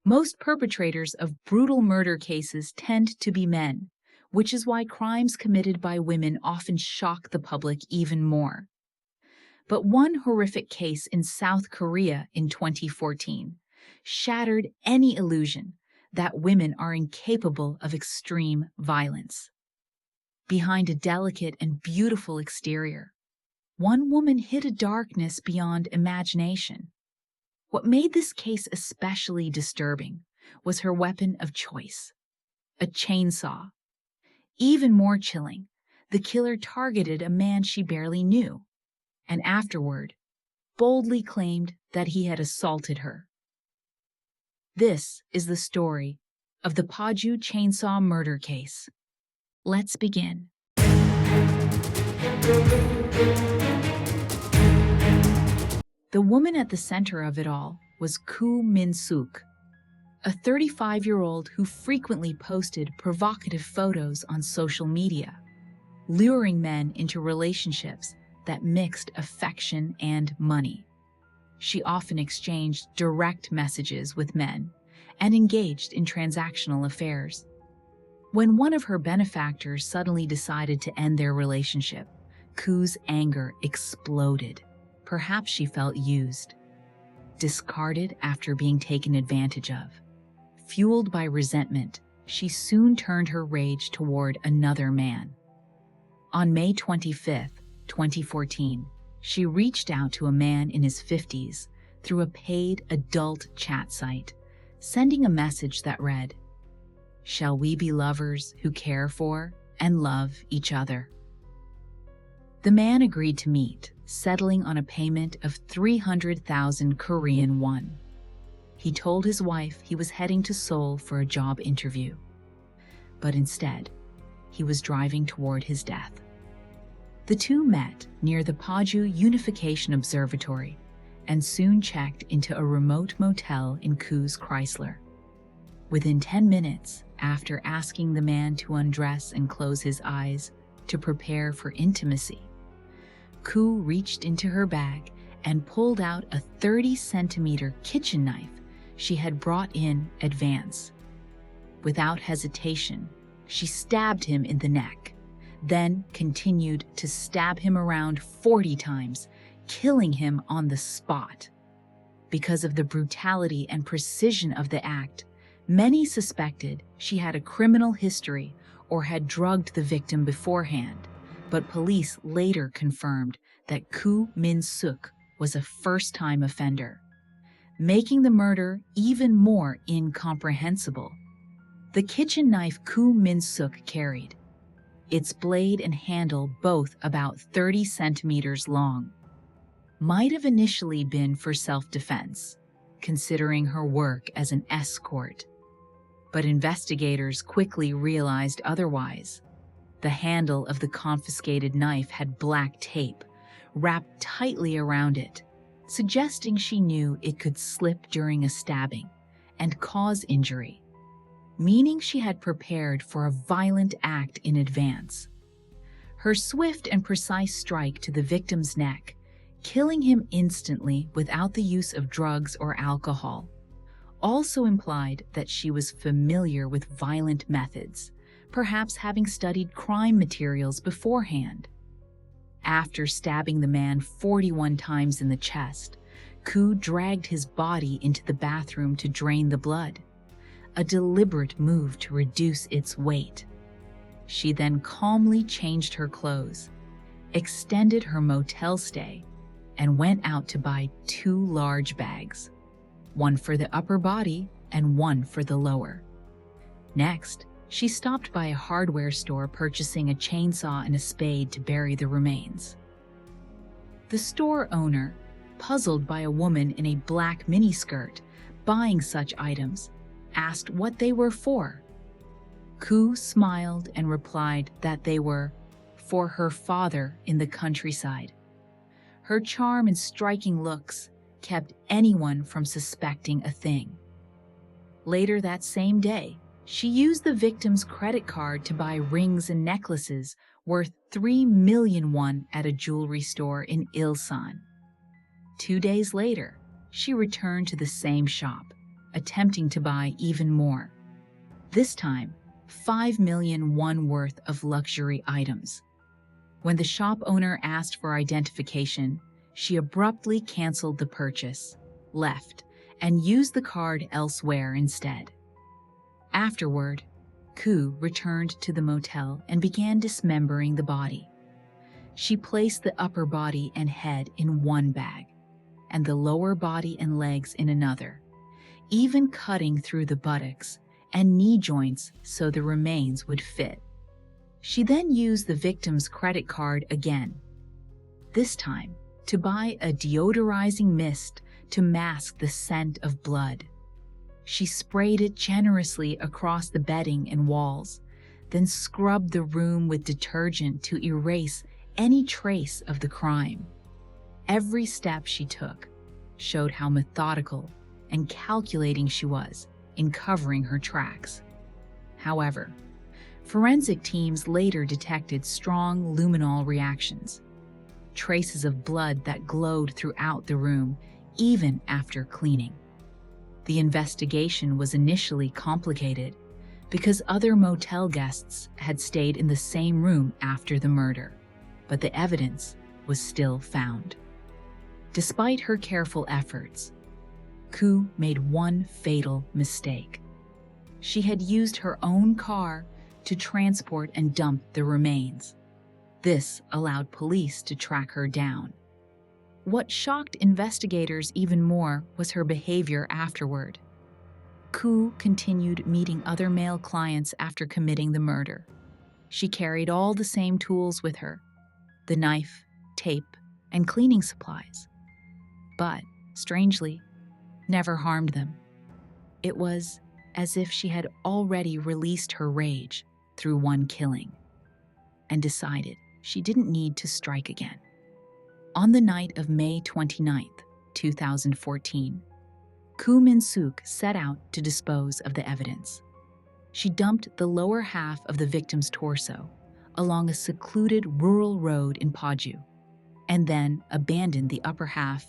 Most perpetrators of brutal murder cases tend to be men, which is why crimes committed by women often shock the public even more. But one horrific case in South Korea in 2014 shattered any illusion that women are incapable of extreme violence. Behind a delicate and beautiful exterior, one woman hid a darkness beyond imagination. What made this case especially disturbing was her weapon of choice, a chainsaw. Even more chilling, the killer targeted a man she barely knew, and afterward, boldly claimed that he had assaulted her. This is the story of the Paju Chainsaw Murder case. Let's begin. The woman at the center of it all was Koo Min-sook, a 35-year-old who frequently posted provocative photos on social media, luring men into relationships that mixed affection and money. She often exchanged direct messages with men and engaged in transactional affairs. When one of her benefactors suddenly decided to end their relationship, Koo's anger exploded. Perhaps she felt used, discarded after being taken advantage of. Fueled by resentment, she soon turned her rage toward another man. On May 25, 2014, she reached out to a man in his 50s through a paid adult chat site, sending a message that read, "Shall we be lovers who care for and love each other?" The man agreed to meet, settling on a payment of 300,000 Korean won. He told his wife he was heading to Seoul for a job interview, but instead, he was driving toward his death. The two met near the Paju Unification Observatory and soon checked into a remote motel in Koo's Chrysler. Within 10 minutes, after asking the man to undress and close his eyes to prepare for intimacy, Koo reached into her bag and pulled out a 30-centimeter kitchen knife she had brought in advance. Without hesitation, she stabbed him in the neck, then continued to stab him around 40 times, killing him on the spot. Because of the brutality and precision of the act, many suspected she had a criminal history or had drugged the victim beforehand, but police later confirmed that Koo Min-sook was a first-time offender, making the murder even more incomprehensible. The kitchen knife Koo Min-sook carried, its blade and handle both about 30 centimeters long, might have initially been for self-defense, considering her work as an escort. But investigators quickly realized otherwise. The handle of the confiscated knife had black tape wrapped tightly around it, suggesting she knew it could slip during a stabbing and cause injury, meaning she had prepared for a violent act in advance. Her swift and precise strike to the victim's neck, killing him instantly without the use of drugs or alcohol, also implied that she was familiar with violent methods, perhaps having studied crime materials beforehand. After stabbing the man 41 times in the chest, Koo dragged his body into the bathroom to drain the blood, a deliberate move to reduce its weight. She then calmly changed her clothes, extended her motel stay, and went out to buy 2 large bags, one for the upper body and one for the lower. Next, she stopped by a hardware store purchasing a chainsaw and a spade to bury the remains. The store owner, puzzled by a woman in a black miniskirt buying such items, asked what they were for. Koo smiled and replied that they were for her father in the countryside. Her charm and striking looks kept anyone from suspecting a thing. Later that same day, she used the victim's credit card to buy rings and necklaces worth 3 million won at a jewelry store in Ilsan. 2 days later, she returned to the same shop, attempting to buy even more. This time, 5 million won worth of luxury items. When the shop owner asked for identification, she abruptly canceled the purchase, left, and used the card elsewhere instead. Afterward, Koo returned to the motel and began dismembering the body. She placed the upper body and head in one bag, and the lower body and legs in another, even cutting through the buttocks and knee joints so the remains would fit. She then used the victim's credit card again, this time to buy a deodorizing mist to mask the scent of blood. She sprayed it generously across the bedding and walls, then scrubbed the room with detergent to erase any trace of the crime. Every step she took showed how methodical and calculating she was in covering her tracks. However, forensic teams later detected strong luminol reactions, traces of blood that glowed throughout the room even after cleaning. The investigation was initially complicated because other motel guests had stayed in the same room after the murder, but the evidence was still found. Despite her careful efforts, Koo made one fatal mistake. She had used her own car to transport and dump the remains. This allowed police to track her down. What shocked investigators even more was her behavior afterward. Koo continued meeting other male clients after committing the murder. She carried all the same tools with her: the knife, tape, and cleaning supplies. But, strangely, never harmed them. It was as if she had already released her rage through one killing and decided she didn't need to strike again. On the night of May 29, 2014, Koo Min-sook set out to dispose of the evidence. She dumped the lower half of the victim's torso along a secluded rural road in Paju, and then abandoned the upper half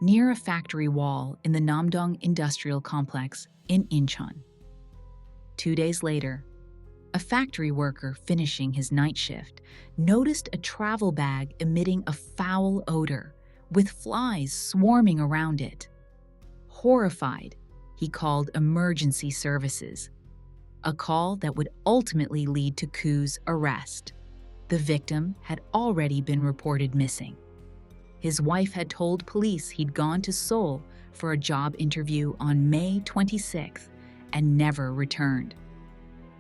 near a factory wall in the Namdong Industrial Complex in Incheon. 2 days later, a factory worker finishing his night shift noticed a travel bag emitting a foul odor, with flies swarming around it. Horrified, he called emergency services, a call that would ultimately lead to Koo's arrest. The victim had already been reported missing. His wife had told police he'd gone to Seoul for a job interview on May 26th and never returned.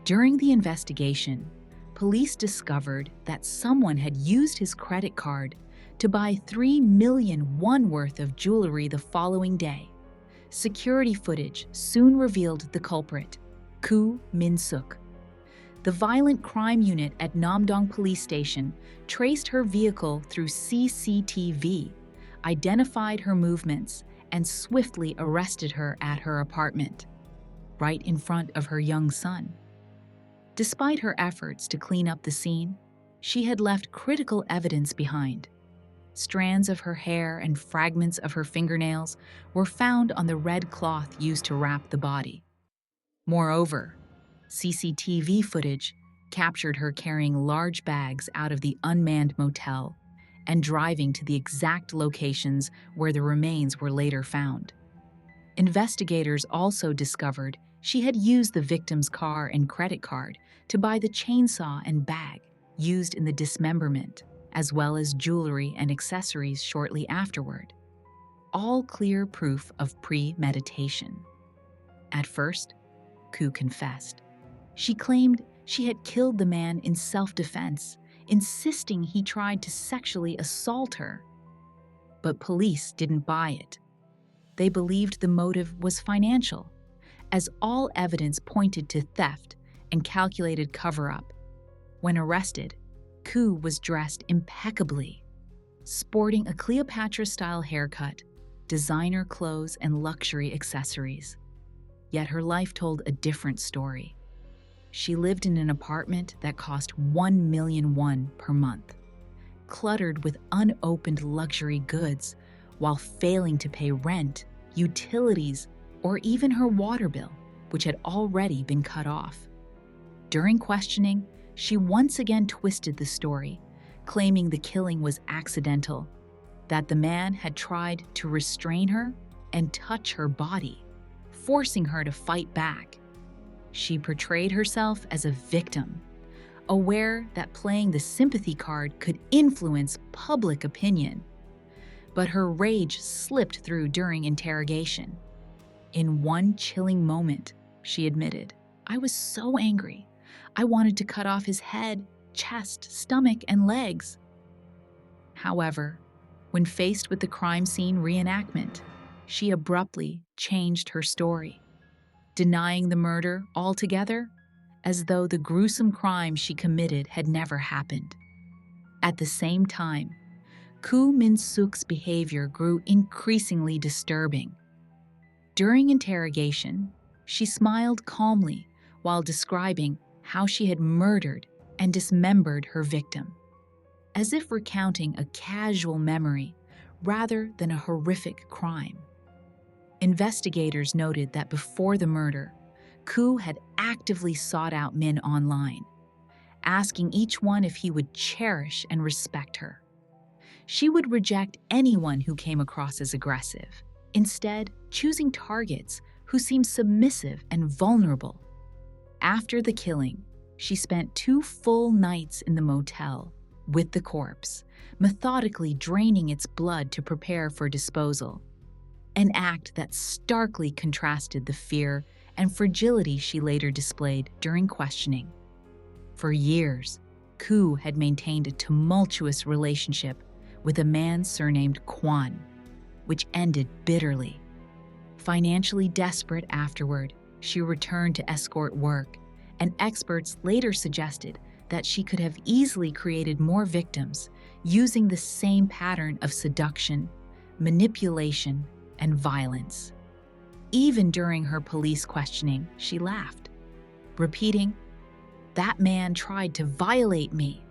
During the investigation, police discovered that someone had used his credit card to buy 3 million won worth of jewelry the following day. Security footage soon revealed the culprit, Koo Min-sook. The Violent Crime Unit at Namdong Police Station traced her vehicle through CCTV, identified her movements, and swiftly arrested her at her apartment, right in front of her young son. Despite her efforts to clean up the scene, she had left critical evidence behind. Strands of her hair and fragments of her fingernails were found on the red cloth used to wrap the body. Moreover, CCTV footage captured her carrying large bags out of the unmanned motel and driving to the exact locations where the remains were later found. Investigators also discovered she had used the victim's car and credit card to buy the chainsaw and bag used in the dismemberment, as well as jewelry and accessories shortly afterward. All clear proof of premeditation. At first, Koo confessed. She claimed she had killed the man in self-defense, insisting he tried to sexually assault her. But police didn't buy it. They believed the motive was financial, as all evidence pointed to theft and calculated cover-up. When arrested, Koo was dressed impeccably, sporting a Cleopatra-style haircut, designer clothes, and luxury accessories. Yet her life told a different story. She lived in an apartment that cost 1 million won per month, cluttered with unopened luxury goods, while failing to pay rent, utilities, or even her water bill, which had already been cut off. During questioning, she once again twisted the story, claiming the killing was accidental, that the man had tried to restrain her and touch her body, forcing her to fight back. She portrayed herself as a victim, aware that playing the sympathy card could influence public opinion. But her rage slipped through during interrogation. In one chilling moment, she admitted, "I was so angry. I wanted to cut off his head, chest, stomach, and legs." However, when faced with the crime scene reenactment, she abruptly changed her story, denying the murder altogether, as though the gruesome crime she committed had never happened. At the same time, Koo Min-sook's behavior grew increasingly disturbing. During interrogation, she smiled calmly while describing how she had murdered and dismembered her victim, as if recounting a casual memory rather than a horrific crime. Investigators noted that before the murder, Koo had actively sought out Min online, asking each one if he would cherish and respect her. She would reject anyone who came across as aggressive, instead choosing targets who seemed submissive and vulnerable. After the killing, she spent 2 full nights in the motel with the corpse, methodically draining its blood to prepare for disposal, an act that starkly contrasted the fear and fragility she later displayed during questioning. For years, Koo had maintained a tumultuous relationship with a man surnamed Kwan, which ended bitterly. Financially desperate afterward, she returned to escort work, and experts later suggested that she could have easily created more victims using the same pattern of seduction, manipulation, and violence. Even during her police questioning, she laughed, repeating, "That man tried to violate me,"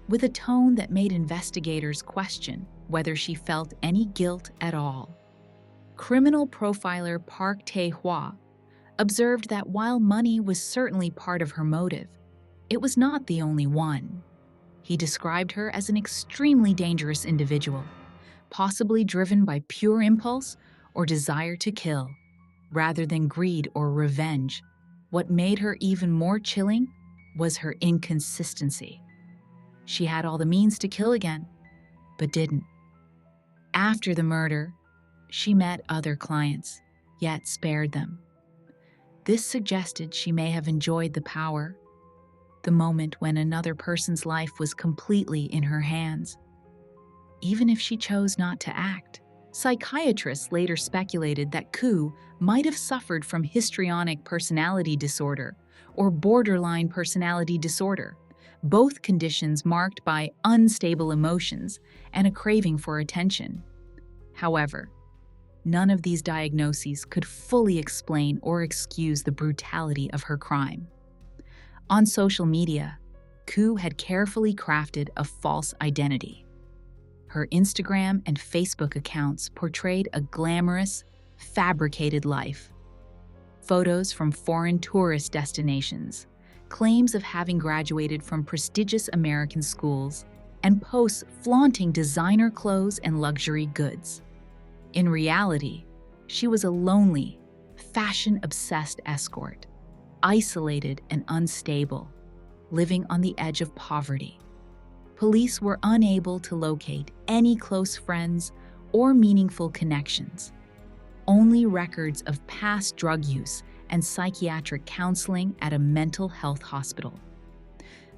with a tone that made investigators question whether she felt any guilt at all. Criminal profiler Park Tae-hwa observed that while money was certainly part of her motive, it was not the only one. He described her as an extremely dangerous individual, possibly driven by pure impulse or desire to kill, rather than greed or revenge. What made her even more chilling was her inconsistency. She had all the means to kill again, but didn't. After the murder, she met other clients, yet spared them. This suggested she may have enjoyed the power, the moment when another person's life was completely in her hands, even if she chose not to act. Psychiatrists later speculated that Koo might have suffered from histrionic personality disorder or borderline personality disorder, both conditions marked by unstable emotions and a craving for attention. However, none of these diagnoses could fully explain or excuse the brutality of her crime. On social media, Koo had carefully crafted a false identity. Her Instagram and Facebook accounts portrayed a glamorous, fabricated life. Photos from foreign tourist destinations, claims of having graduated from prestigious American schools, and posts flaunting designer clothes and luxury goods. In reality, she was a lonely, fashion-obsessed escort, isolated and unstable, living on the edge of poverty. Police were unable to locate any close friends or meaningful connections. Only records of past drug use and psychiatric counseling at a mental health hospital.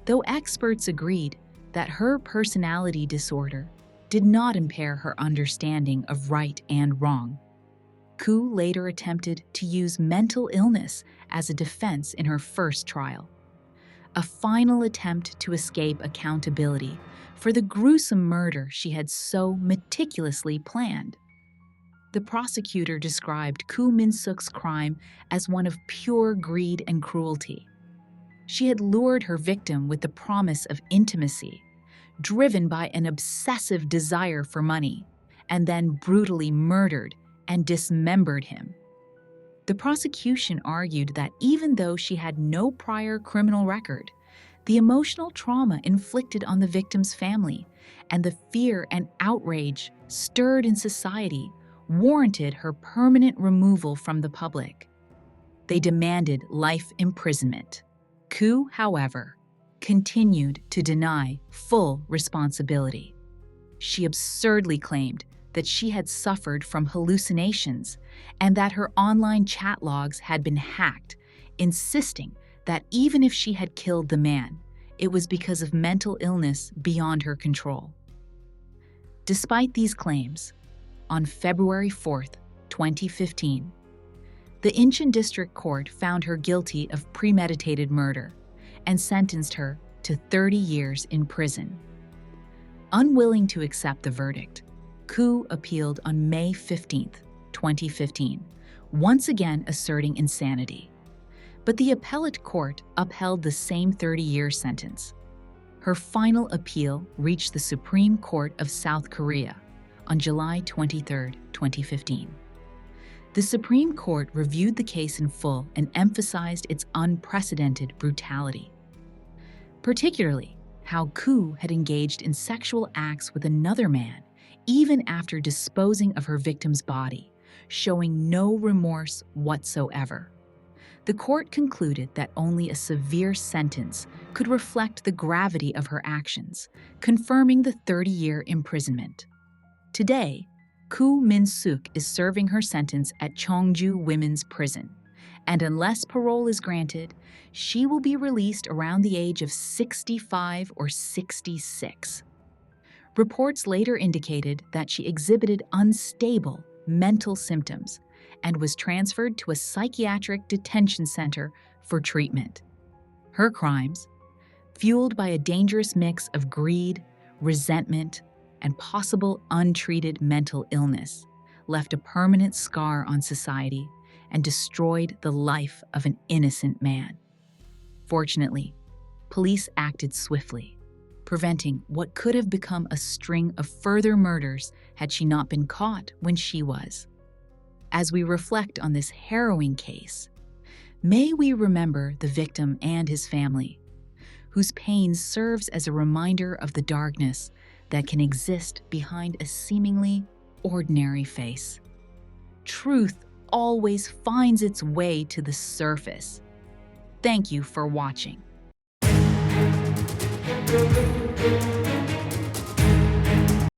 Though experts agreed that her personality disorder did not impair her understanding of right and wrong, Koo later attempted to use mental illness as a defense in her first trial, a final attempt to escape accountability for the gruesome murder she had so meticulously planned. The prosecutor described Koo Min-sook's crime as one of pure greed and cruelty. She had lured her victim with the promise of intimacy, driven by an obsessive desire for money, and then brutally murdered and dismembered him. The prosecution argued that even though she had no prior criminal record, the emotional trauma inflicted on the victim's family and the fear and outrage stirred in society warranted her permanent removal from the public. They demanded life imprisonment. Koo, however, continued to deny full responsibility. She absurdly claimed that she had suffered from hallucinations and that her online chat logs had been hacked, insisting that even if she had killed the man, it was because of mental illness beyond her control. Despite these claims, on February 4, 2015, the Incheon District Court found her guilty of premeditated murder and sentenced her to 30 years in prison. Unwilling to accept the verdict, Koo appealed on May 15, 2015, once again asserting insanity. But the appellate court upheld the same 30-year sentence. Her final appeal reached the Supreme Court of South Korea on July 23, 2015. The Supreme Court reviewed the case in full and emphasized its unprecedented brutality, particularly how Koo had engaged in sexual acts with another man even after disposing of her victim's body, showing no remorse whatsoever. The court concluded that only a severe sentence could reflect the gravity of her actions, confirming the 30-year imprisonment. Today, Koo Min-sook is serving her sentence at Cheongju Women's Prison, and unless parole is granted, she will be released around the age of 65 or 66. Reports later indicated that she exhibited unstable mental symptoms and was transferred to a psychiatric detention center for treatment. Her crimes, fueled by a dangerous mix of greed, resentment, and possible untreated mental illness, left a permanent scar on society and destroyed the life of an innocent man. Fortunately, police acted swiftly, preventing what could have become a string of further murders had she not been caught when she was. As we reflect on this harrowing case, may we remember the victim and his family, whose pain serves as a reminder of the darkness that can exist behind a seemingly ordinary face. Truth always finds its way to the surface. Thank you for watching.